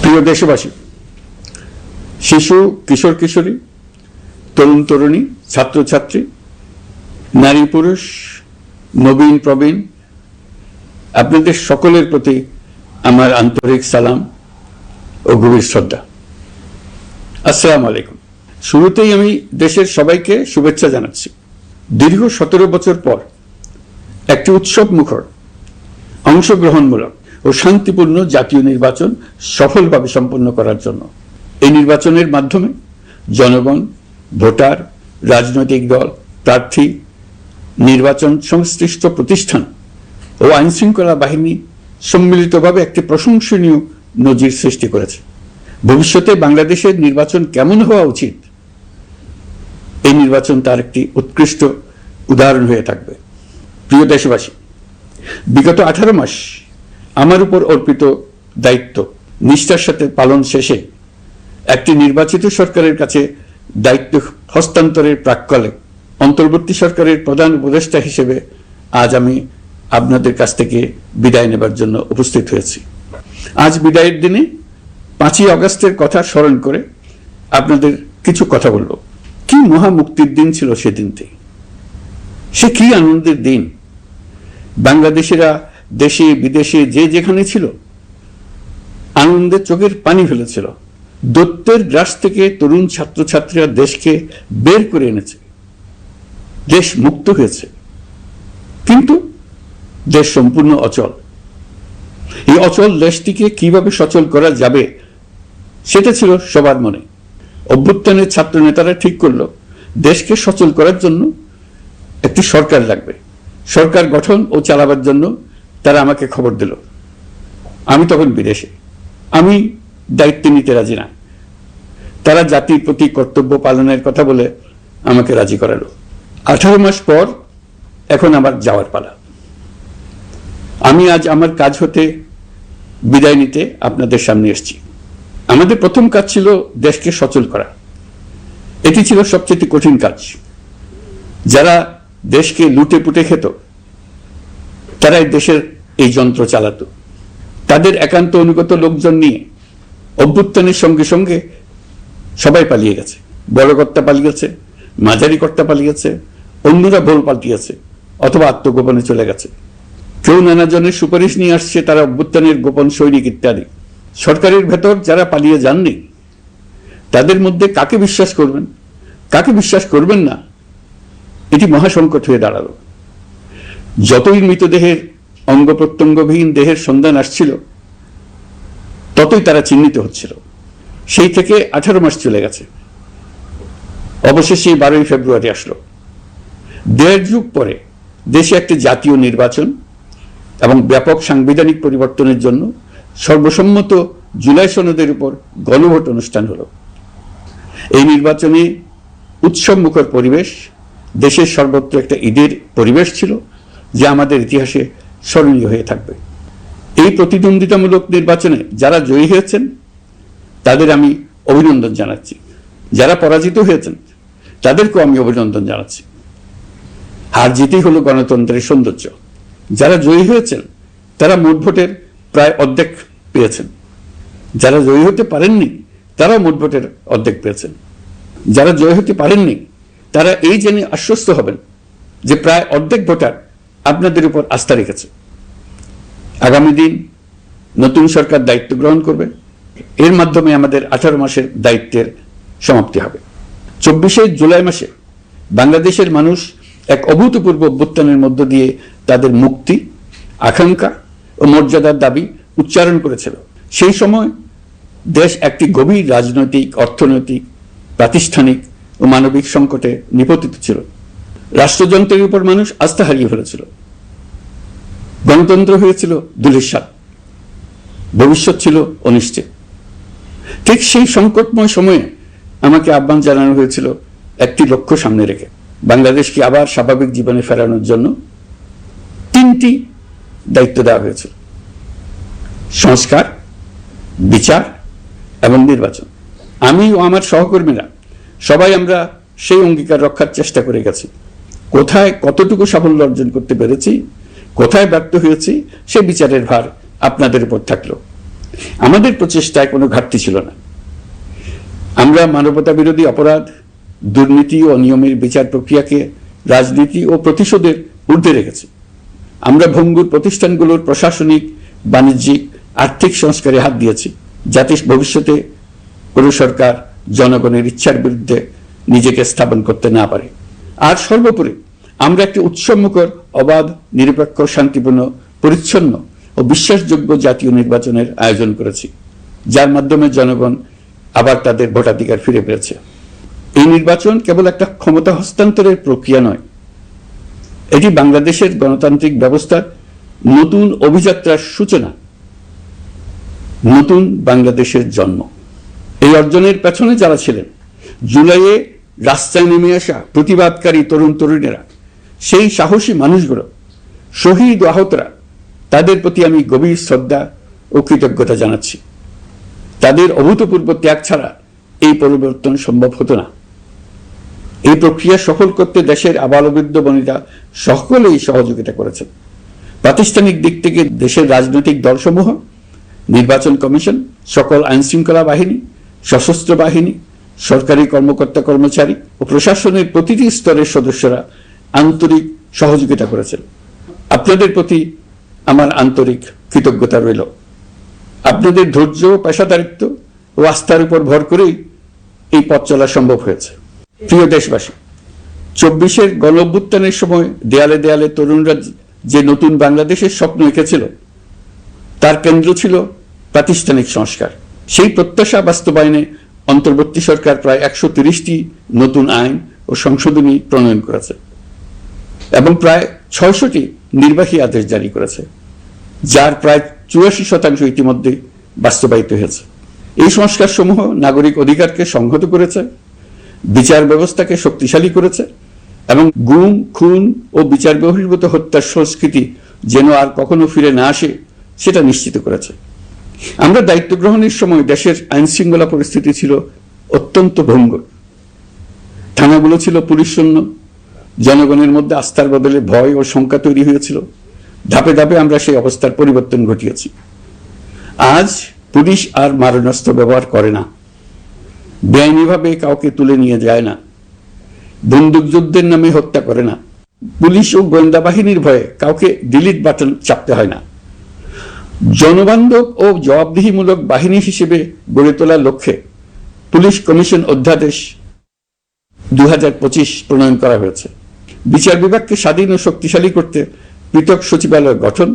প্রিয় দেশবাসী, শিশু, কিশোর কিশোরী, তরুণ তরুণী, ছাত্রছাত্রী, নারী পুরুষ, নবীন প্রবীণ, আপনাদের সকলের প্রতি আমার আন্তরিক সালাম ও গভীর শ্রদ্ধা। আসসালামু আলাইকুম। শুরুতেই আমি দেশের সবাইকে শুভেচ্ছা জানাচ্ছি। দীর্ঘ 17 বছর পর একটি উৎসব মুখর, অংশগ্রহণমূলক ও শান্তিপূর্ণ জাতীয় নির্বাচন সফলভাবে সম্পন্ন করার জন্য এই নির্বাচনের মাধ্যমে জনগণ, ভোটার, রাজনৈতিক দল, প্রার্থী, নির্বাচন সংশ্লিষ্ট প্রতিষ্ঠান ও আইনশৃঙ্খলা বাহিনী সম্মিলিতভাবে একটি প্রশংসনীয় নজির সৃষ্টি করেছে। ভবিষ্যতে বাংলাদেশের নির্বাচন কেমন হওয়া উচিত, এই নির্বাচন তার একটি উৎকৃষ্ট উদাহরণ হয়ে থাকবে। প্রিয় দেশবাসী, বিগত 18 মাস আমার উপর অর্পিত দায়িত্ব নিষ্ঠার সাথে পালন শেষে একটি নির্বাচিত সরকারের কাছে দায়িত্ব হস্তান্তরের প্রাক্কালে অন্তর্বর্তী সরকারের প্রধান উপদেষ্টা হিসেবে আজ আমি আপনাদের কাছ থেকে বিদায় নেবার জন্য উপস্থিত হয়েছি। আজ বিদায়ের দিনে 5ই আগস্টের কথা স্মরণ করে আপনাদের কিছু কথা বলব। কি মহা মুক্তির দিন ছিল সেদিনটি, সে কি আনন্দের দিন। বাংলাদেশিরা দেশে বিদেশে যে যেখানে ছিল আনন্দে চোখের পানি ফেলেছিল। দৈত্যের গ্রাস থেকে তরুণ ছাত্রছাত্রীরা দেশকে বের করে এনেছে, দেশ মুক্ত হয়েছে। কিন্তু দেশ সম্পূর্ণ অচল। এই অচল দেশটিকে কিভাবে সচল করা যাবে সেটা ছিল সবার মনে। অভ্যুত্থানের ছাত্র নেতারা ঠিক করলো দেশকে সচল করার জন্য একটি সরকার লাগবে। সরকার গঠন ও চালাবার জন্য তারা আমাকে খবর দিল। আমি তখন বিদেশে, আমি দায়িত্ব নিতে রাজি না। তারা জাতির প্রতি কর্তব্য পালনের কথা বলে আমাকে রাজি করালো। 18 মাস পর এখন আমার যাওয়ার পালা। আমি আজ আমার কাজ হতে বিদায় নিতে আপনাদের সামনে এসেছি। আমাদের প্রথম কাজ ছিল দেশকে সচল করা। এটি ছিল সবচেয়ে কঠিন কাজ। যারা দেশকে লুটে পুটে খেত তারাই দেশের এই যন্ত্র চালাতো। তাদের একান্ত অনুগত লোকজন নিয়ে অভ্যুত্থানের সঙ্গে সঙ্গে সবাই পালিয়ে গেছে। বড় কর্তা পালিয়ে গেছে, মাঝারি কর্তা পালিয়ে গেছে, অন্যরা ভোল পাল্টিয়েছে অথবা আত্মগোপনে চলে গেছে। কেউ নানা জনের সুপারিশ নিয়ে আসছে, তারা অভ্যুত্থানের গোপন সৈনিক ইত্যাদি। সরকারের ভেতর যারা পালিয়ে যাননি তাদের মধ্যে কাকে বিশ্বাস করবেন, কাকে বিশ্বাস করবেন না, এটি মহাসংকট হয়ে দাঁড়ালো। যতই মৃতদেহের অঙ্গ প্রত্যঙ্গবিহীন দেহের সন্ধান আসছিল ততই তারা চিহ্নিত হচ্ছিল। সেই থেকে 18 মাস চলে গেছে। অবশেষে 12ই ফেব্রুয়ারি আসলো। 1.5 যুগ পরে দেশে একটি জাতীয় নির্বাচন এবং ব্যাপক সাংবিধানিক পরিবর্তনের জন্য সর্বসম্মত জুলাই সনদের উপর গণভোট অনুষ্ঠান হলো। এই নির্বাচনে উৎসব মুখর পরিবেশ, দেশের সর্বত্র একটা ঈদের পরিবেশ ছিল যা আমাদের ইতিহাসে স্মরণীয় হয়ে থাকবে। এই প্রতিদ্বন্দ্বিতামূলক নির্বাচনে যারা জয়ী হয়েছেন তাদের আমি অভিনন্দন জানাচ্ছি। যারা পরাজিত হয়েছেন তাদেরকেও আমি অভিনন্দন জানাচ্ছি। হার জিতই হলো গণতন্ত্রের সৌন্দর্য। যারা জয়ী হয়েছেন তারা মোট ভোটের প্রায় অর্ধেক পেয়েছেন। যারা জয়ী হতে পারেননি তারাও মোট ভোটের অর্ধেক পেয়েছেন। যারা জয়ী হতে পারেননি তারা এই জেনে আশ্বস্ত হবেন যে প্রায় অর্ধেক ভোটার আপনাদের উপর আস্থা রেখেছে। আগামী দিন নতুন সরকার দায়িত্ব গ্রহণ করবে। এর মাধ্যমে আমাদের 18 মাসের দায়িত্বের সমাপ্তি হবে। 24শে জুলাই মাসে বাংলাদেশের মানুষ এক অভূতপূর্ব অভ্যুত্থানের মধ্য দিয়ে তাদের মুক্তি, আকাঙ্ক্ষা ও মর্যাদার দাবি উচ্চারণ করেছিল। সেই সময় দেশ একটি গভীর রাজনৈতিক, অর্থনৈতিক, প্রাতিষ্ঠানিক ও মানবিক সংকটে নিপতিত ছিল। রাষ্ট্রযন্ত্রের উপর মানুষ আস্থা হারিয়ে ফেলেছিল। গণতন্ত্র হয়েছিল ধূলিসাৎ, ভবিষ্যৎ ছিল অনিশ্চিত। ঠিক সেই সংকটময় সময়ে আমাকে আহ্বান জানানো হয়েছিল একটি লক্ষ্য সামনে রেখে বাংলাদেশকে আবার স্বাভাবিক জীবনে ফেরানোর জন্য 3টি দায়িত্ব দেওয়া হয়েছিল: সংস্কার, বিচার এবং নির্বাচন। আমি ও আমার সহকর্মীরা সবাই আমরা সেই অঙ্গীকার রক্ষার চেষ্টা করে গেছি। কোথায় কতটুকু সাফল্য অর্জন করতে পেরেছি, কোথায় ব্যর্থ হয়েছি, সে বিচারের ভার আপনাদের উপর থাকলো। আমাদের প্রচেষ্টায় কোনো ঘাটতি ছিল না। আমরা মানবতা বিরোধী অপরাধ, দুর্নীতি ও অনিয়মের বিচার প্রক্রিয়াকে রাজনীতি ও প্রতিশোধের ঊর্ধ্বে রেখেছি। আমরা ভঙ্গুর প্রতিষ্ঠানগুলোর প্রশাসনিক, বাণিজ্যিক, আর্থিক সংস্কারে হাত দিয়েছি, যাতে ভবিষ্যতে কোনো সরকার জনগণের ইচ্ছার বিরুদ্ধে নিজেকে স্থাপন করতে না পারে। আর সর্বোপরি আমরা একটি উৎসবমুখর, অবাধ, নিরপেক্ষ, শান্তিপূর্ণ, পরিচ্ছন্ন ও বিশ্বাসযোগ্য জাতীয় নির্বাচনের আয়োজন করেছি, যার মাধ্যমে জনগণ আবার তাদের ভোটাধিকার ফিরে পেয়েছে। এই নির্বাচন কেবল একটা ক্ষমতা হস্তান্তরের প্রক্রিয়া নয়, এটি বাংলাদেশের গণতান্ত্রিক ব্যবস্থার নতুন অভিযাত্রার সূচনা, নতুন বাংলাদেশের জন্ম। এই অর্জনের পেছনে যারা ছিলেন, জুলাইয়ে রাস্তায় নেমে আসা প্রতিবাদকারী তরুণ তরুণীরা, সেই সাহসী মানুষগুলো, শহীদ ও আহতরা, তাদের প্রতি আমি গভীর শ্রদ্ধা ও কৃতজ্ঞতা জানাচ্ছি। তাদের অভূতপূর্ব ত্যাগ ছাড়া এই পরিবর্তন সম্ভব হতো না। এই প্রক্রিয়া সফল করতে দেশের আবালবৃদ্ধ বনিতা সকলেই সহযোগিতা করেছেন। প্রাতিষ্ঠানিক দিক থেকে দেশের রাজনৈতিক দলসমূহ, নির্বাচন কমিশন, সকল আইনশৃঙ্খলা বাহিনী, সশস্ত্র বাহিনী, সরকারি কর্মকর্তা কর্মচারী ও প্রশাসনের প্রতিটি স্তরের সদস্যরা আন্তরিক সহযোগিতা করেছেন। আপনাদের প্রতি আমার আন্তরিক কৃতজ্ঞতা রইল। আপনাদের ধৈর্য, পেশাদারিত্ব ও আস্থার উপর ভর করেই এই পথ চলা সম্ভব হয়েছে। প্রিয় দেশবাসী, 24-এর গণঅভ্যুত্থানের সময় দেয়ালে দেয়ালে তরুণরা যে নতুন বাংলাদেশের স্বপ্ন এঁকেছিল, তার কেন্দ্র ছিল প্রাতিষ্ঠানিক সংস্কার। সেই প্রত্যাশা বাস্তবায়নে অন্তর্বর্তী সরকার প্রায় 130টি নতুন আইন ও সংশোধনী প্রণয়ন করেছে এবং প্রায় 600টি নির্বাহী আদেশ জারি করেছে, যার প্রায় 84% ইতিমধ্যে বাস্তবায়িত হয়েছে। এই সংস্কার সমূহ নাগরিক অধিকারকে সংহত করেছে, বিচার ব্যবস্থাকে শক্তিশালী করেছে এবং গুম, খুন ও বিচার বহির্ভূত হত্যার সংস্কৃতি যেন আর কখনো ফিরে না আসে সেটা নিশ্চিত করেছে। আমরা দায়িত্ব গ্রহণের সময় দেশের আইন শৃঙ্খলা পরিস্থিতি ছিল অত্যন্ত ভঙ্গুর। থানাগুলো ছিল পুলিশ শূন্য, জনগণের মধ্যে আস্থার বদলে ভয় ও শঙ্কা তৈরি হয়েছিল। ধাপে ধাপে আমরা সেই অবস্থার পরিবর্তন ঘটিয়েছি। আজ পুলিশ আর মারণাস্ত্র ব্যবহার করে না, বেআইনিভাবে কাউকে তুলে নিয়ে যায় না, বন্দুকযুদ্ধের নামে হত্যা করে না, পুলিশ ও গোয়েন্দা বাহিনীর ভয়ে কাউকে ডিলিট বাটন চাপতে হয় না। জনবান্ধব ও জবাবদিহিমূলক বাহিনী হিসেবে গড়ে তোলার লক্ষ্যে পুলিশ কমিশন অধ্যাদেশ 2025 প্রণয়ন করা হয়েছে। বিচার বিভাগকে স্বাধীন ও শক্তিশালী করতে পৃথক সচিবালয় গঠন,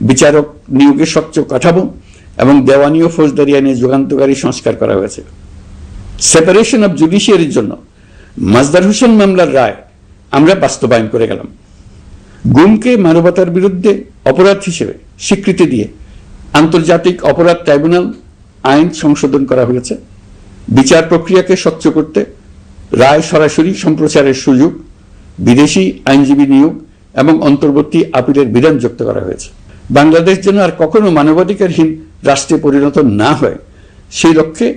বিচারক নিয়োগের স্বচ্ছ কাঠামো এবং দেওয়ানি ও ফৌজদারি আইনে যুগান্তকারী সংস্কার করা হয়েছে। সেপারেশন অব জুডিশিয়ারির জন্য মাজদার হোসেন মামলার রায় আমরা বাস্তবায়ন করে গেলাম। গুমকে মানবতার বিরুদ্ধে অপরাধ হিসেবে স্বীকৃতি দিয়ে আন্তর্জাতিক অপরাধ ট্রাইব্যুনাল আইন সংশোধন করা হয়েছে। বিচার প্রক্রিয়াকে স্বচ্ছ করতে রায় সরাসরি সম্প্রচারের সুযোগ, বিদেশি আইনজীবী নিয়োগ এবং অন্তর্বর্তী আপিলের বিধান যুক্ত করা হয়েছে। বাংলাদেশ যেন আর কখনো মানবাধিকারহীন রাষ্ট্রে পরিণত না হয় সেই লক্ষ্যে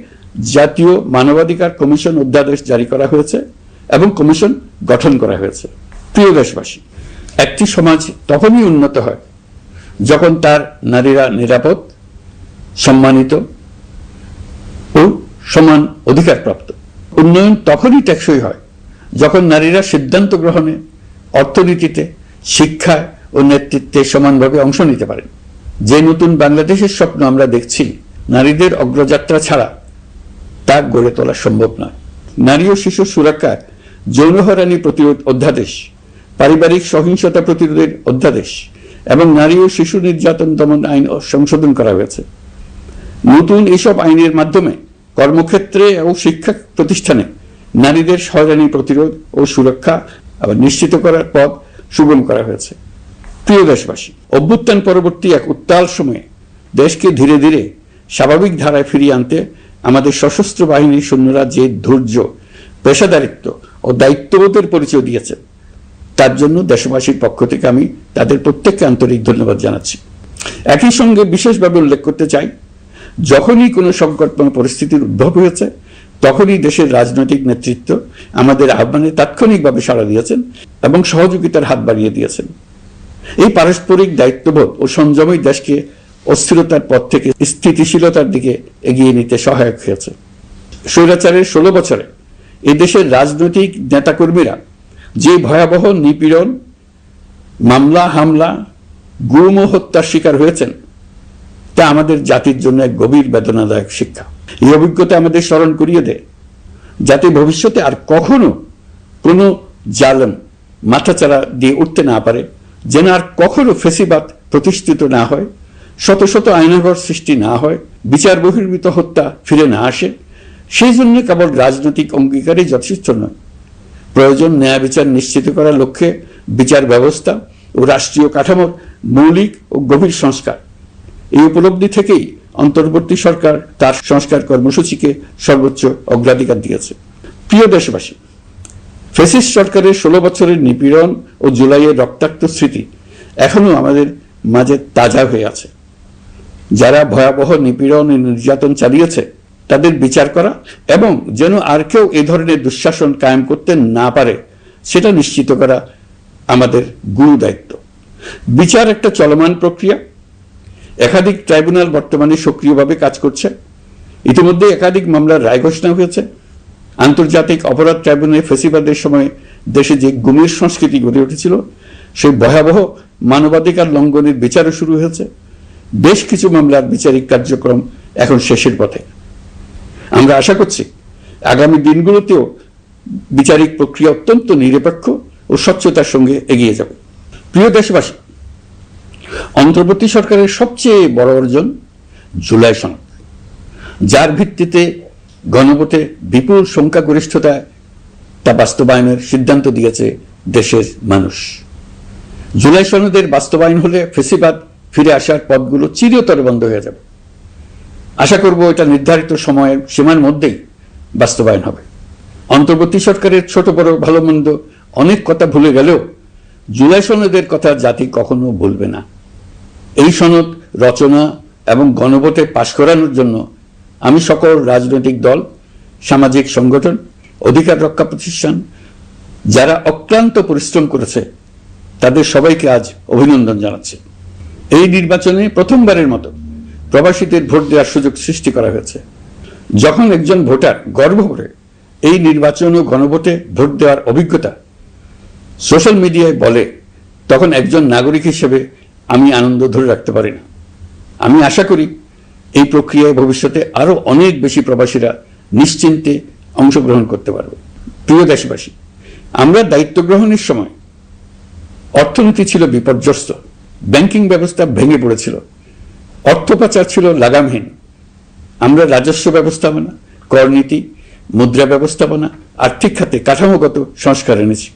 জাতীয় মানবাধিকার কমিশন অধ্যাদেশ জারি করা হয়েছে এবং কমিশন গঠন করা হয়েছে। প্রিয় দেশবাসী, একটি সমাজ তখনই উন্নত হয় যখন তার নারীরা নিরাপদ, সম্মানিত ও সমান অধিকারপ্রাপ্ত। উন্নয়ন তখনই টেকসই হয় যখন নারীরা সিদ্ধান্ত গ্রহণে, অর্থনীতিতে, শিক্ষায় ও নেতৃত্বে সমানভাবে অংশ নিতে পারেন। যে নতুন বাংলাদেশের স্বপ্ন আমরা দেখছি, নারীদের অগ্রযাত্রা ছাড়া তা গড়ে তোলা সম্ভব নয়। নারী ও শিশু সুরক্ষা, যৌন হয়রানি প্রতিরোধ অধ্যাদেশ, পারিবারিক সহিংসতা প্রতিরোধের অধ্যাদেশ এবং নারী ও শিশু নির্যাতন দমন আইন সংশোধন করা হয়েছে। নতুন এসব আইনের মাধ্যমে কর্মক্ষেত্রে ও শিক্ষা প্রতিষ্ঠানে নারীদের হয়রানি প্রতিরোধ ও সুরক্ষা নিশ্চিত করার পথ সুগম করা হয়েছে। প্রিয় দেশবাসী, অভ্যুত্থান পরবর্তী এক উত্তাল সময়ে দেশকে ধীরে ধীরে স্বাভাবিক ধারায় ফিরিয়ে আনতে আমাদের সশস্ত্র বাহিনীর সৈন্যরা যে ধৈর্য, পেশাদারিত্ব ও দায়িত্ববোধের পরিচয় দিয়েছে, তার জন্য দেশবাসীর পক্ষ থেকে আমি তাদের প্রত্যেককে আন্তরিক ধন্যবাদ জানাচ্ছি। একই সঙ্গে বিশেষভাবে উল্লেখ করতে চাই, যখনই কোনো সংকটময় পরিস্থিতির উদ্ভব হয়েছে, তখনই দেশের রাজনৈতিক নেতৃত্ব আমাদের আহ্বানে তাৎক্ষণিকভাবে সাড়া দিয়েছেন এবং সহযোগিতার হাত বাড়িয়ে দিয়েছেন। এই পারস্পরিক দায়িত্ববোধ ও সংযমই দেশকে অস্থিরতার পথ থেকে স্থিতিশীলতার দিকে এগিয়ে নিতে সহায়ক হয়েছে। স্বৈরাচারের 16 বছরে এদেশের রাজনৈতিক নেতাকর্মীরা যে ভয়াবহ নিপীড়ন, মামলা হামলা, গুম ও হত্যার শিকার হয়েছেন তা আমাদের জাতির জন্য এক গভীর বেদনাদায়ক শিক্ষা। এই অভিজ্ঞতা আমাদের স্মরণ করিয়ে দেয় যাতে ভবিষ্যতে আর কখনো কোনো জালেম মাথাচাড়া দিয়ে উঠতে না পারে, যেন আর কখনো ফেসিবাদ প্রতিষ্ঠিত না হয়, শত শত আয়নাঘর সৃষ্টি না হয়, বিচার বহির্ভূত হত্যা ফিরে না আসে। সেই জন্য কেবল রাজনৈতিক অঙ্গীকারই যথেষ্ট নয়, প্রয়োজন ন্যায় বিচার নিশ্চিত করার লক্ষ্যে বিচার ব্যবস্থা ও রাষ্ট্রীয় কাঠামোর মৌলিক ও গভীর সংস্কার। এই উপলব্ধি থেকেই অন্তর্বর্তী সরকার তার সংস্কার কর্মসূচিকে সর্বোচ্চ অগ্রাধিকার দিয়েছে। প্রিয় দেশবাসী, ফ্যাসিস্ট সরকারের 16 বছরের নিপীড়ন ও জুলাইয়ের রক্তাক্ত স্মৃতি এখনো আমাদের মাঝে তাজা হয়ে আছে। যারা ভয়াবহ নিপীড়ন ও নির্যাতন চালিয়েছে তাদের বিচার করা এবং যেন আর কেউ এ ধরনের দুঃশাসন কায়েম করতে না পারে সেটা নিশ্চিত করা আমাদের গুরু দায়িত্ব। বিচার একটা চলমান প্রক্রিয়া। একাধিক ট্রাইব্যুনাল বর্তমানে সক্রিয়ভাবে কাজ করছে। ইতিমধ্যে একাধিক মামলার রায় ঘোষণা হয়েছে। আন্তর্জাতিক অপরাধ ট্রাইব্যুনালে ফেসিবাদের সময় দেশে যে গুমের সংস্কৃতি গড়ে উঠেছিল সেই ভয়াবহ মানবাধিকার লঙ্ঘনের বিচারও শুরু হয়েছে। বেশ কিছু মামলার বিচারিক কার্যক্রম এখন শেষের পথে। আমরা আশা করছি আগামী দিনগুলোতেও বিচারিক প্রক্রিয়া অত্যন্ত নিরপেক্ষ ও স্বচ্ছতার সঙ্গে এগিয়ে যাবে। প্রিয় দেশবাসী, অন্তর্বর্তী সরকারের সবচেয়ে বড় অর্জন জুলাই সনদ, যার ভিত্তিতে গণভোটে বিপুল সংখ্যাগরিষ্ঠতা তা বাস্তবায়নের সিদ্ধান্ত দিয়েছে দেশের মানুষ। জুলাই সনদের বাস্তবায়ন হলে ফেসিবাদ ফিরে আসার পথগুলো চিরতরে বন্ধ হয়ে যাবে। আশা করব এটা নির্ধারিত সময়ের সীমার মধ্যেই বাস্তবায়ন হবে। অন্তর্বর্তী সরকারের ছোট বড় ভালো মন্দ অনেক কথা ভুলে গেলেও জুলাই সনদের কথা জাতি কখনো ভুলবে না। এই সনদ রচনা এবং গণভোটে পাশ করানোর জন্য আমি সকল রাজনৈতিক দল, সামাজিক সংগঠন, অধিকার রক্ষা প্রতিষ্ঠান যারা অক্লান্ত পরিশ্রম করেছে তাদের সবাইকে আজ অভিনন্দন জানাচ্ছি। এই নির্বাচনে প্রথমবারের মতো প্রবাসীদের ভোট দেওয়ার সুযোগ সৃষ্টি করা হয়েছে। যখন একজন ভোটার গর্ব করে এই নির্বাচন ও গণভোটে ভোট দেওয়ার অভিজ্ঞতা সোশ্যাল মিডিয়ায় বলে, তখন একজন নাগরিক হিসেবে আমি আনন্দ ধরে রাখতে পারি না। আমি আশা করি এই প্রক্রিয়ায় ভবিষ্যতে আরো অনেক বেশি প্রবাসীরা নিশ্চিন্তে অংশগ্রহণ করতে পারবে। প্রিয় দেশবাসী, আমরা দায়িত্ব গ্রহণের সময় অর্থনীতি ছিল বিপর্যস্ত, ব্যাংকিং ব্যবস্থা ভেঙে পড়েছিল, অর্থ পাচার ছিল লাগামহীন। আমরা রাজস্ব ব্যবস্থাপনা, করনীতি, মুদ্রা ব্যবস্থাপনা, আর্থিক খাতে কাঠামোগত সংস্কার এনেছি।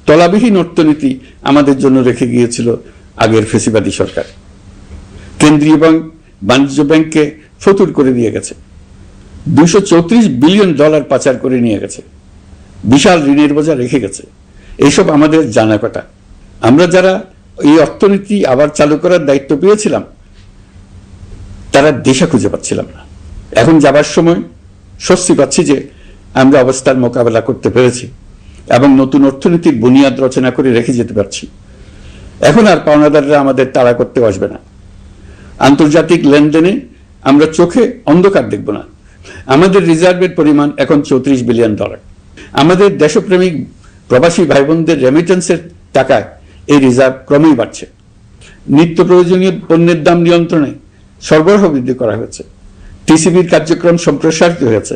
তলাবিহীন অর্থনীতি আমাদের জন্য রেখে গিয়েছিল আগের ফেসিবাদী সরকার। কেন্দ্রীয় ব্যাংক বাণিজ্য ব্যাংককে ফতুর করে দিয়ে গেছে, $234 বিলিয়ন পাচার করে নিয়ে গেছে, বিশাল ঋণের বোঝা রেখে গেছে। এইসব আমাদের জানা কথা। আমরা যারা এই অর্থনীতি আবার চালু করার দায়িত্ব পেয়েছিলাম তারা দিশা খুঁজে পাচ্ছিলাম না। এখন যাবার সময় স্বস্তি পাচ্ছি যে আমরা অবস্থার মোকাবেলা করতে পেরেছি এবং নতুন অর্থনীতির বুনিয়াদ রচনা করে রেখে যেতে পারছি। এখন আর পাওনাদাররা আমাদের তাড়া করতে আসবে না। আন্তর্জাতিক লেনদেনে আমরা চোখে অন্ধকার দেখব না। আমাদের রিজার্ভের পরিমাণ এখন $34 বিলিয়ন। আমাদের দেশপ্রেমিক প্রবাসী ভাই বোনদের রেমিটেন্সের টাকায় এই রিজার্ভ ক্রমেই বাড়ছে। নিত্য প্রয়োজনীয় পণ্যের দাম নিয়ন্ত্রণে সরবরাহ বৃদ্ধি করা হয়েছে। টিসিবির কার্যক্রম সম্প্রসারিত হয়েছে।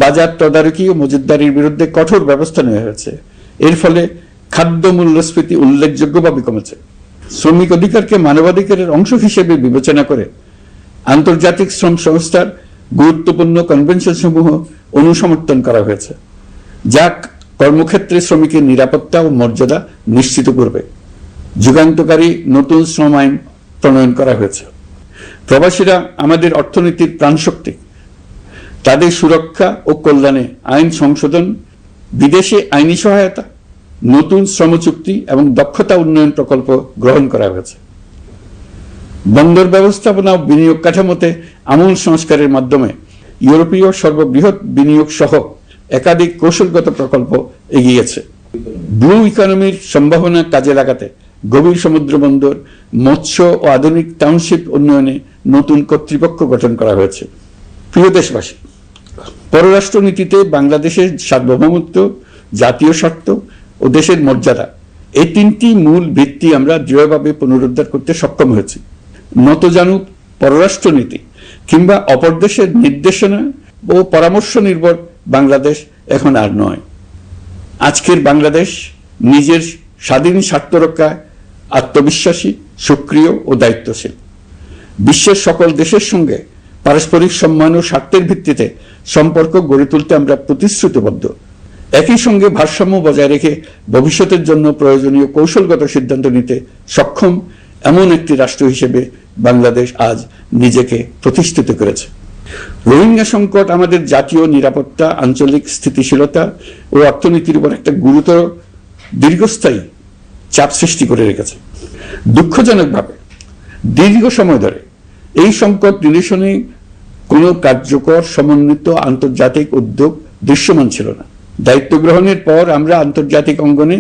বাজার তদারকি ও মজুতদারির বিরুদ্ধে কঠোর ব্যবস্থা নেওয়া হয়েছে। এর ফলে খাদ্য মূল্যস্ফীতি উল্লেখযোগ্যভাবে কমেছে। শ্রমিক অধিকারকে মানবাধিকারের অংশ হিসেবে বিবেচনা করে আন্তর্জাতিক শ্রম সংস্থার গুরুত্বপূর্ণ কনভেনশন সমূহ অনুসমর্থন করা হয়েছে, যা কর্মক্ষেত্রে শ্রমিকের নিরাপত্তা ও মর্যাদা নিশ্চিত করবে। যুগান্তকারী নতুন শ্রম আইন প্রণয়ন করা হয়েছে। প্রবাসীরা আমাদের অর্থনীতির প্রাণশক্তি। তাদের সুরক্ষা ও কল্যাণে আইন সংশোধন, বিদেশে আইনি সহায়তা, নতুন শ্রম চুক্তি এবং দক্ষতা উন্নয়ন প্রকল্প গ্রহণ করা হয়েছে। বন্দর ব্যবস্থাপনা ও বিনিয়োগ কাঠামোতে আমূল সংস্কারের মাধ্যমে ইউরোপীয় সর্ববৃহৎ বিনিয়োগ সহ একাধিক কৌশলগত প্রকল্প এগিয়েছে। ব্লু ইকোনমির সম্ভাবনা কাজে লাগাতে গভীর সমুদ্র বন্দর, মৎস্য ও আধুনিক টাউনশিপ উন্নয়নে নতুন কর্তৃপক্ষ গঠন করা হয়েছে। প্রিয় দেশবাসী, পররাষ্ট্রনীতিতে বাংলাদেশের সার্বভৌমত্ব, জাতীয় স্বার্থ ও দেশের মর্যাদা, এই তিনটি মূল ভিত্তি আমরা দৃঢ়ভাবে পুনরুদ্ধার করতে সক্ষম হয়েছি। নতজানু পররাষ্ট্রনীতি কিংবা অপর দেশের নির্দেশনা ও পরামর্শ নির্ভর বাংলাদেশ এখন আর নয়। আজকের বাংলাদেশ নিজের স্বাধীন স্বার্থ রক্ষায় আত্মবিশ্বাসী, সক্রিয় ও দায়িত্বশীল। বিশ্বের সকল দেশের সঙ্গে পারস্পরিক সম্মান ও স্বার্থের ভিত্তিতে সম্পর্ক গড়ে তুলতে আমরা প্রতিশ্রুতিবদ্ধ। একই সঙ্গে ভারসাম্য বজায় রেখে ভবিষ্যতের জন্য প্রয়োজনীয় কৌশলগত সিদ্ধান্ত নিতে সক্ষম এমন একটি রাষ্ট্র হিসেবে বাংলাদেশ আজ নিজেকে প্রতিষ্ঠিত করেছে। রোহিঙ্গা সংকট আমাদের জাতীয় নিরাপত্তা, আঞ্চলিক স্থিতিশীলতা ও অর্থনীতির উপর একটা গুরুতর দীর্ঘস্থায়ী চাপ সৃষ্টি করে রেখেছে। দুঃখজনকভাবে দীর্ঘ সময় ধরে এই সংকট নিরসনে কোনো কার্যকর সমন্বিত আন্তর্জাতিক উদ্যোগ দৃশ্যমান ছিল না। দায়িত্ব গ্রহণের পর আমরা আন্তর্জাতিক অঙ্গনে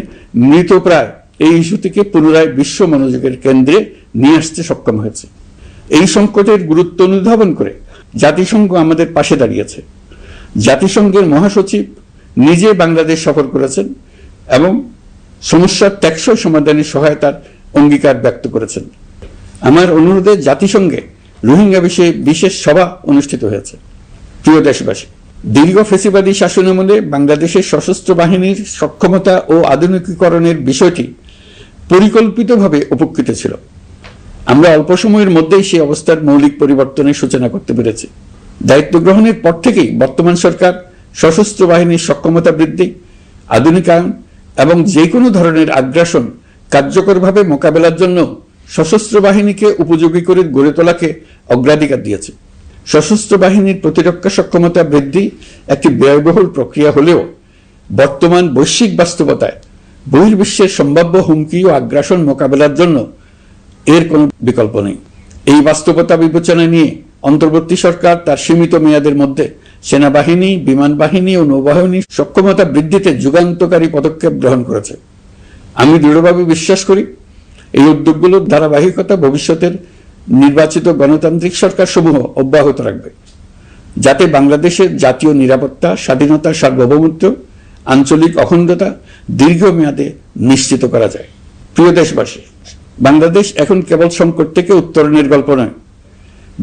মৃতপ্রায় এই ইস্যু থেকে পুনরায় বিশ্ব মনোযোগের কেন্দ্রে নিয়ে আসতে সক্ষম হয়েছে। এই সংকটের গুরুত্ব অনুধাবন করে জাতিসংঘ আমাদের পাশে দাঁড়িয়েছে। জাতিসংঘের মহাসচিব নিজে বাংলাদেশ সফর করেছেন এবং সমস্যার টেকসই সমাধানে সহায়তার অঙ্গীকার ব্যক্ত করেছেন। আমার অনুরোধে জাতিসংঘে রোহিঙ্গা বিষয়ে বিশেষ সভা অনুষ্ঠিত হয়েছে। প্রিয় দেশবাসী, দীর্ঘ ফ্যাসিবাদী শাসনামলে বাংলাদেশের সশস্ত্র বাহিনীর সক্ষমতা ও আধুনিকীকরণের বিষয়টি পরিকল্পিতভাবে উপকৃত ছিল। আমরা অল্প সময়ের মধ্যেই সেই অবস্থার মৌলিক পরিবর্তনের সূচনা করতে পেরেছি। দায়িত্ব গ্রহণের পর থেকেই বর্তমান সরকার সশস্ত্র বাহিনীর সক্ষমতা বৃদ্ধি, আধুনিকায়ন এবং যে কোনো ধরনের আগ্রাসন কার্যকরভাবে মোকাবেলার জন্য সশস্ত্র বাহিনীকে উপযোগী করে গড়ে তোলাকে অগ্রাধিকার দিয়েছে। সশস্ত্র বাহিনীর প্রতিরক্ষা সক্ষমতা বৃদ্ধি একটি ব্যয়বহুল প্রক্রিয়া হলেও বর্তমান বৈশ্বিক বাস্তবতায় বহির্বিশ্বের সম্ভাব্য হুমকি ও আগ্রাসন মোকাবেলার জন্য এর কোনো বিকল্প নেই। এই বাস্তবতা বিবেচনায় নিয়ে অন্তর্বর্তী সরকার তার সীমিত মেয়াদের মধ্যে সেনাবাহিনী, বিমান বাহিনী ও নৌবাহিনীর সক্ষমতা বৃদ্ধিতে যুগান্তকারী পদক্ষেপ গ্রহণ করেছে। আমি দৃঢ়ভাবে বিশ্বাস করি এই উদ্যোগগুলোর ধারাবাহিকতা ভবিষ্যতের নির্বাচিত গণতান্ত্রিক সরকার সমূহ অব্যাহত রাখবে, যাতে বাংলাদেশের জাতীয় নিরাপত্তা, স্বাধীনতা, সার্বভৌমত্ব, আঞ্চলিক অখণ্ডতা দীর্ঘমেয়াদে নিশ্চিত করা যায়। প্রিয় দেশবাসী, বাংলাদেশ এখন কেবল সংকট থেকে উত্তরণের গল্প নয়,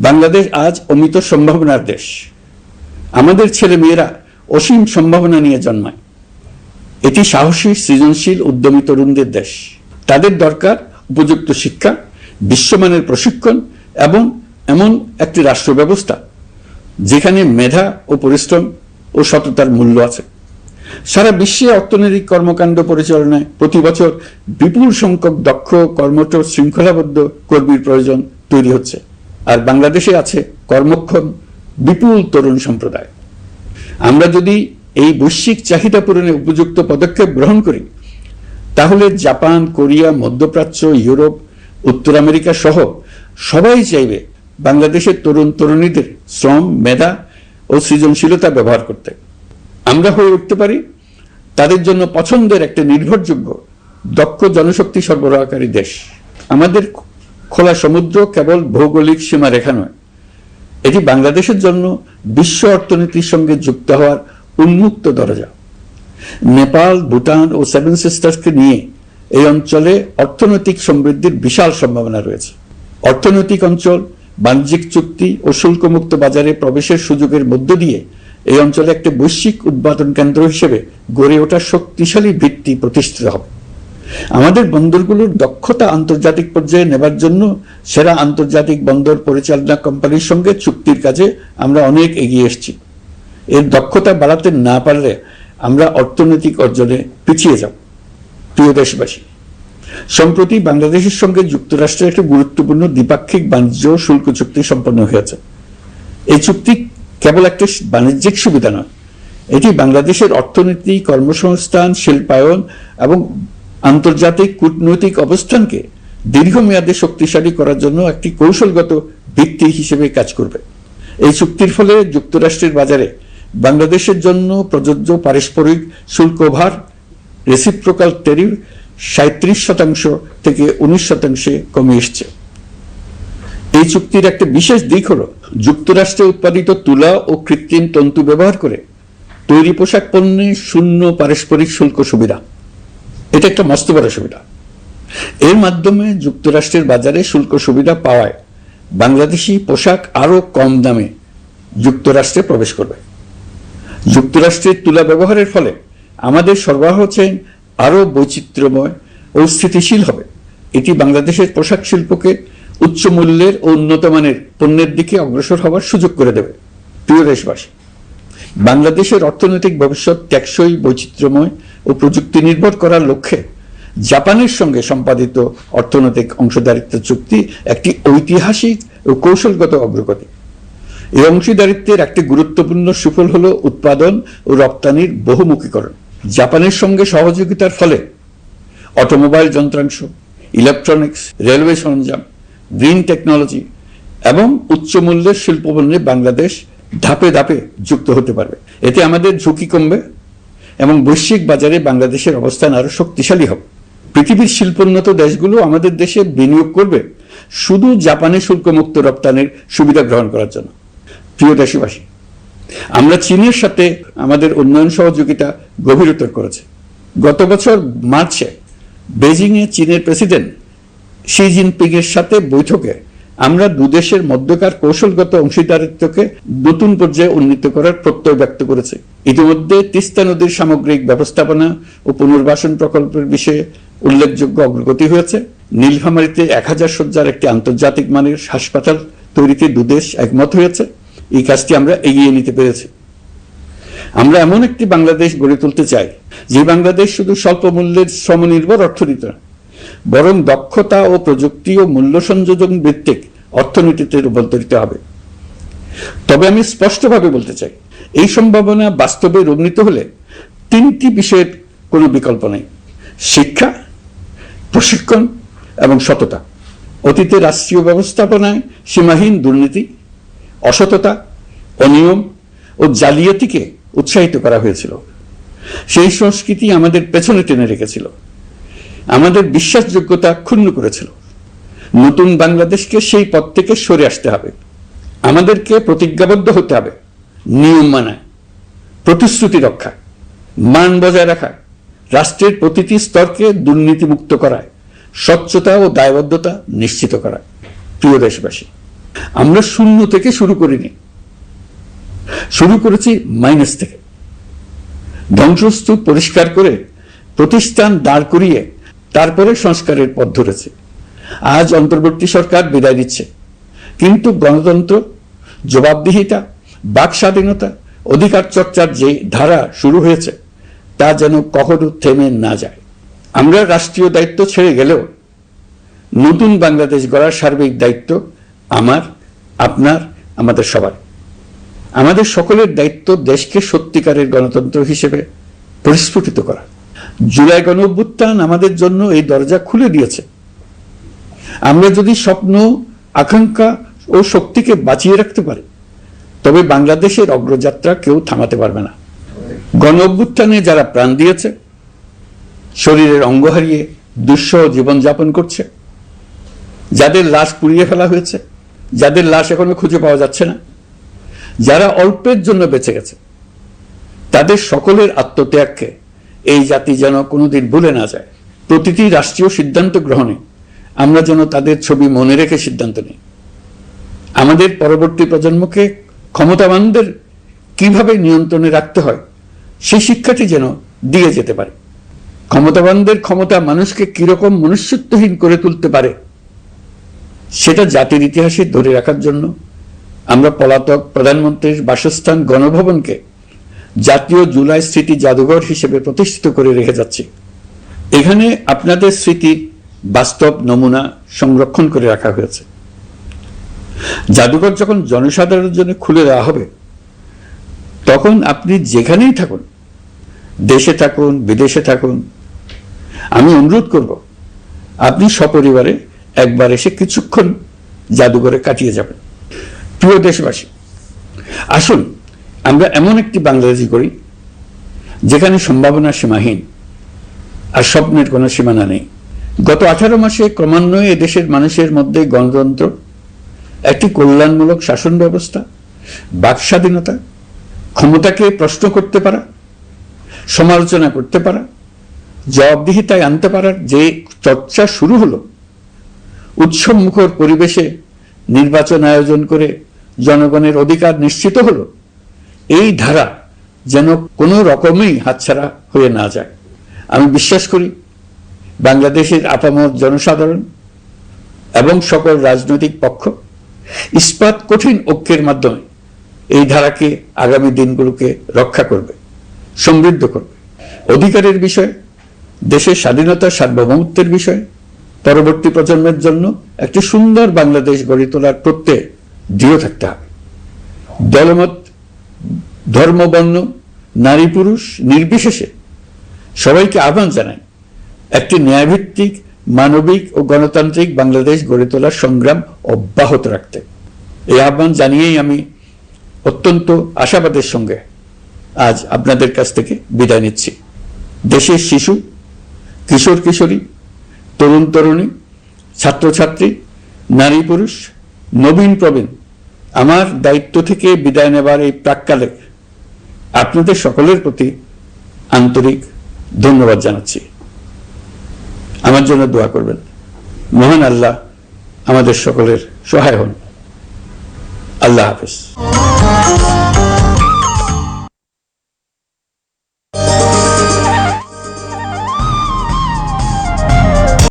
বাংলাদেশ আজ অমিত সম্ভাবনার দেশ। আমাদের ছেলে মেয়েরা অসীম সম্ভাবনা নিয়ে জন্মায়। এটি সাহসী, সৃজনশীল, উদ্যমী তরুণদের দেশ। তাদের দরকার উপযুক্ত শিক্ষা, বিশ্বমানের প্রশিক্ষণ এবং এমন একটি রাষ্ট্র ব্যবস্থা যেখানে মেধা ও পরিশ্রম ও সততার মূল্য আছে। সারা বিশ্বে অর্থনৈতিক কর্মকাণ্ড পরিচালনায় প্রতি বছর বিপুল সংখ্যক দক্ষ, কর্মঠ, শৃঙ্খলাবদ্ধ কর্মীর প্রয়োজন তৈরি হচ্ছে, আর বাংলাদেশে আছে কর্মক্ষম বিপুল তরুণ সম্প্রদায়। আমরা যদি এই বৈশ্বিক চাহিদা পূরণে উপযুক্ত পদক্ষেপ গ্রহণ করি, তাহলে জাপান, কোরিয়া, মধ্যপ্রাচ্য, ইউরোপ, উত্তর আমেরিকা সহ সবাই চাইবে বাংলাদেশের তরুণ তরুণীদের শ্রম, মেধা ও সৃজনশীলতা ব্যবহার করতে। আমরা হয়ে উঠতে পারি তাদের জন্য পছন্দের একটা নির্ভরযোগ্য, দক্ষ জনশক্তি সরবরাহকারী দেশ। আমাদের খোলা সমুদ্র কেবল ভৌগোলিক সীমারেখা নয়, এটি বাংলাদেশের জন্য বিশ্ব অর্থনীতির সঙ্গে যুক্ত হওয়ার উন্মুক্ত দরজা। নেপাল, ভুটান ও সেভেন সিস্টার্সকে নিয়ে এই অঞ্চলে অর্থনৈতিক সমৃদ্ধির বিশাল সম্ভাবনা রয়েছে। অর্থনৈতিক অঞ্চল, বাণিজ্যিক চুক্তি ও শুল্কমুক্ত বাজারে প্রবেশের সুযোগের মধ্য দিয়ে এই অঞ্চলে একটি বৈশ্বিক উৎপাদন কেন্দ্র হিসেবে গড়ে ওঠার শক্তিশালী ভিত্তি প্রতিষ্ঠিত হবে। আমাদের বন্দরগুলোর দক্ষতা আন্তর্জাতিক পর্যায়ে নেবার জন্য সেরা আন্তর্জাতিক বন্দর পরিচালনা কোম্পানির সঙ্গে চুক্তির কাজে আমরা অনেক এগিয়ে এসেছি। এর দক্ষতা বাড়াতে না পারলে আমরা অর্থনৈতিক অর্জনে পিছিয়ে যাব। প্রিয় দেশবাসী, সম্প্রতি বাংলাদেশের সঙ্গে যুক্তরাষ্ট্রের একটি গুরুত্বপূর্ণ দ্বিপাক্ষিক বাণিজ্য শুল্ক চুক্তি সম্পন্ন হয়েছে। এই চুক্তি কেবল একটা বাণিজ্যিক সুবিধা নয়, এটি বাংলাদেশের অর্থনীতি, কর্মসংস্থান, শিল্পায়ন এবং আন্তর্জাতিক কূটনৈতিক অবস্থানকে দীর্ঘমেয়াদে শক্তিশালী করার জন্য একটি কৌশলগত ভিত্তি হিসেবে কাজ করবে। এই চুক্তির ফলে যুক্তরাষ্ট্রের বাজারে বাংলাদেশের জন্য প্রযোজ্য পারস্পরিক শুল্কভার, রেসিপ্রোকাল ট্যারিফ 37% থেকে 19% কমে এসছে। এই চুক্তির একটা বিশেষ দিক হলো যুক্তরাষ্ট্রে উৎপাদিত তুলা ও কৃত্রিম তন্তু ব্যবহার করে তৈরি পোশাক পণ্যে শূন্য পারস্পরিক শুল্ক সুবিধা। এটা একটা মস্ত বড় সুবিধা। এর মাধ্যমে যুক্তরাষ্ট্রের বাজারে শুল্ক সুবিধা পাওয়ায় বাংলাদেশি পোশাক আরো কম দামে যুক্তরাষ্ট্রে প্রবেশ করবে। যুক্তরাষ্ট্রের তুলা ব্যবহারের ফলে আমাদের সরবরাহ চেইন আরো বৈচিত্র্যময় ও স্থিতিশীল হবে। এটি বাংলাদেশের পোশাক শিল্পকে উচ্চ মূল্যের ও উন্নত মানের পণ্যের দিকে অগ্রসর হওয়ার সুযোগ করে দেবে। প্রিয় দেশবাসী, বাংলাদেশের অর্থনৈতিক ভবিষ্যৎ টেকসই, বৈচিত্র্যময় ও প্রযুক্তি নির্ভর করার লক্ষ্যে জাপানের সঙ্গে সম্পাদিত অর্থনৈতিক অংশীদারিত্ব চুক্তি একটি ঐতিহাসিক ও কৌশলগত অগ্রগতি। এই অংশীদারিত্বের একটি গুরুত্বপূর্ণ সুফল হল উৎপাদন ও রপ্তানির বহুমুখীকরণ। জাপানের সঙ্গে সহযোগিতার ফলে অটোমোবাইল যন্ত্রাংশ, ইলেকট্রনিক্স, রেলওয়ে সরঞ্জাম, গ্রিন টেকনোলজি এবং উচ্চ মূল্যের শিল্পপণ্যে বাংলাদেশ ধাপে ধাপে যুক্ত হতে পারবে। এতে আমাদের ঝুঁকি কমবে এবং বৈশ্বিক বাজারে বাংলাদেশের অবস্থান আরো শক্তিশালী হবে। পৃথিবীর শিল্পোন্নত দেশগুলো আমাদের দেশে বিনিয়োগ করবে শুধু জাপানে শুল্কমুক্ত রপ্তানির সুবিধা গ্রহণ করার জন্য। প্রিয় দেশবাসী, আমরা চীনের সাথে আমাদের উন্নয়ন সহযোগিতা গভীরতর করেছে। গত বছর মার্চে বেজিংয়ে চীনের প্রেসিডেন্ট শি জিনপিং এর সাথে বৈঠকে আমরা দুদেশের মধ্যকার কৌশলগত অংশীদারিত্বকে নতুন পর্যায়ে উন্নীত করার প্রত্যয় ব্যক্ত করেছে। ইতিমধ্যে তিস্তা নদীর সামগ্রিক ব্যবস্থাপনা ও পুনর্বাসন প্রকল্পের বিষয়ে উল্লেখযোগ্য অগ্রগতি হয়েছে। নীলফামারীতে 1000 শয্যার একটি আন্তর্জাতিক মানের হাসপাতাল তৈরিতে দুদেশ একমত হয়েছে। এই কাজটি আমরা এগিয়ে নিতে পেরেছি। আমরা এমন একটি বাংলাদেশ গড়ে তুলতে চাই যে বাংলাদেশ শুধু স্বল্প মূল্যের শ্রমনির্ভর অর্থনীতি নয়, বরং দক্ষতা ও প্রযুক্তি ও মূল্য সংযোজন ভিত্তিক অর্থনীতিতে রূপান্তরিত হবে। তবে আমি স্পষ্টভাবে বলতে চাই, এই সম্ভাবনা বাস্তবে রূপান্তরিত হলে 3টি বিষয়ের কোনো বিকল্প নেই: শিক্ষা, প্রশিক্ষণ এবং সততা। অতীতে রাষ্ট্রীয় ব্যবস্থাপনায় সীমাহীন দুর্নীতি, অসততা, অনিয়ম ও জালিয়াতিকে উৎসাহিত করা হয়েছিল। সেই সংস্কৃতি আমাদের পেছনে টেনে রেখেছিল, আমাদের বিশ্বাসযোগ্যতা ক্ষুণ্ণ করেছিল। নতুন বাংলাদেশকে সেই পথ থেকে সরে আসতে হবে। আমাদেরকে প্রতিজ্ঞাবদ্ধ হতে হবে নিয়ম মানায়, প্রতিশ্রুতি রক্ষা, মান বজায় রাখা, রাষ্ট্রের প্রতিটি স্তরকে দুর্নীতিমুক্ত করায়, স্বচ্ছতা ও দায়বদ্ধতা নিশ্চিত করা। প্রিয় দেশবাসী, আমরা শূন্য থেকে শুরু করিনি, শুরু করেছি মাইনাস থেকে। ধ্বংসস্তূপ পরিষ্কার করে প্রতিষ্ঠান দাঁড় করিয়ে তারপরে সংস্কারের পথ ধরেছে। আজ অন্তর্বর্তী সরকার বিদায় দিচ্ছে, কিন্তু গণতন্ত্র, জবাবদিহিতা, বাক স্বাধীনতা, অধিকার চর্চার যে ধারা শুরু হয়েছে তা যেন কখনো থেমে না যায়। আমরা রাষ্ট্রীয় দায়িত্ব ছেড়ে গেলেও নতুন বাংলাদেশ গড়ার সার্বিক দায়িত্ব আমার, আপনার, আমাদের সবার। আমাদের সকলের দায়িত্ব দেশকে সত্যিকারের গণতন্ত্র হিসেবে পরিস্ফুটিত করা। জুলাই গণঅভ্যুত্থান আমাদের জন্য এই দরজা খুলে দিয়েছে। আমরা যদি স্বপ্ন, আকাঙ্ক্ষা ও শক্তিকে বাঁচিয়ে রাখতে পারি, তবে বাংলাদেশের অগ্রযাত্রা কেউ থামাতে পারবে না। গণঅভ্যুত্থানে যারা প্রাণ দিয়েছে, শরীরের অঙ্গ হারিয়ে দুঃসহ জীবনযাপন করছে, যাদের লাশ পুড়িয়ে ফেলা হয়েছে, যাদের লাশ এখনো খুঁজে পাওয়া যাচ্ছে না, যারা অল্পের জন্য বেঁচে গেছে, তাদের সকলের আত্মত্যাগকে এই জাতি যেন কোনোদিন ভুলে না যায়। প্রতিটি রাষ্ট্রীয় সিদ্ধান্ত গ্রহণে আমরা যেন তাদের ছবি মনে রেখে সিদ্ধান্ত নিই। আমাদের পরবর্তী প্রজন্মকে ক্ষমতাবানদের কিভাবে নিয়ন্ত্রণে রাখতে হয় সেই শিক্ষাটি যেন দিয়ে যেতে পারে। ক্ষমতাবানদের ক্ষমতা মানুষকে কিরকম মনুষ্যত্বহীন করে তুলতে পারে সেটা জাতির ইতিহাসে ধরে রাখার জন্য আমরা পলাতক প্রধানমন্ত্রীর বাসস্থান গণভবনকে জাতীয় জুলাই স্মৃতি জাদুঘর হিসেবে প্রতিষ্ঠিত করে রেখে যাচ্ছি। এখানে আপনাদের স্মৃতির বাস্তব নমুনা সংরক্ষণ করে রাখা হয়েছে। জাদুঘর যখন জনসাধারণের জন্য খুলে দেওয়া হবে, তখন আপনি যেখানেই থাকুন, দেশে থাকুন, বিদেশে থাকুন, আমি অনুরোধ করব আপনি সপরিবারে একবার এসে কিছুক্ষণ জাদুঘরে কাটিয়ে যাবেন। প্রিয় দেশবাসী, আসুন আমরা এমন একটি বাংলাদেশ করি যেখানে সম্ভাবনা সীমাহীন আর স্বপ্নের কোনো সীমানা নেই। গত 18 মাসে ক্রমান্বয়ে এদেশের মানুষের মধ্যে গণতন্ত্র, একটি কল্যাণমূলক শাসন ব্যবস্থা, বাক স্বাধীনতা, ক্ষমতাকে প্রশ্ন করতে পারা, সমালোচনা করতে পারা, জবাবদিহিতায় আনতে পারার যে চর্চা শুরু হলো, উৎসবমুখর পরিবেশে নির্বাচন আয়োজন করে জনগণের অধিকার নিশ্চিত হলো, এই ধারা যেন কোনো রকমেই হাতছাড়া হয়ে না যায়। আমি বিশ্বাস করি বাংলাদেশের আপামর জনসাধারণ এবং সকল রাজনৈতিক পক্ষ ইস্পাত কঠিন ঐক্যের মাধ্যমে এই ধারাকে আগামী দিনগুলোকে রক্ষা করবে, সমৃদ্ধ করবে। অধিকারের বিষয়ে, দেশের স্বাধীনতা সার্বভৌমত্বের বিষয়ে পরবর্তী প্রজন্মের জন্য একটি সুন্দর বাংলাদেশ গড়ে তোলার প্রত্যয়ে দৃঢ় থাকতে হবে। দলমত, ধর্ম, বর্ণ, নারী পুরুষ নির্বিশেষে সবাইকে আহ্বান জানাই একটি ন্যায়ভিত্তিক, মানবিক ও গণতান্ত্রিক বাংলাদেশ গড়ে তোলার সংগ্রাম অব্যাহত রাখতে। এই আহ্বান জানিয়েই আমি অত্যন্ত আশাবাদের সঙ্গে আজ আপনাদের কাছ থেকে বিদায় নিচ্ছি। দেশের শিশু, কিশোর কিশোরী, তরুণ তরুণী, ছাত্রছাত্রী, নারী পুরুষ, নবীন প্রবীণ, আমার দায়িত্ব থেকে বিদায় নেবার এই প্রাক্কালে আপনাদের সকলের প্রতি আন্তরিক ধন্যবাদ জানাচ্ছি। আমার জন্য দোয়া করবেন। মহান আল্লাহ আমাদের সকলের সহায় হন। আল্লাহ হাফেজ।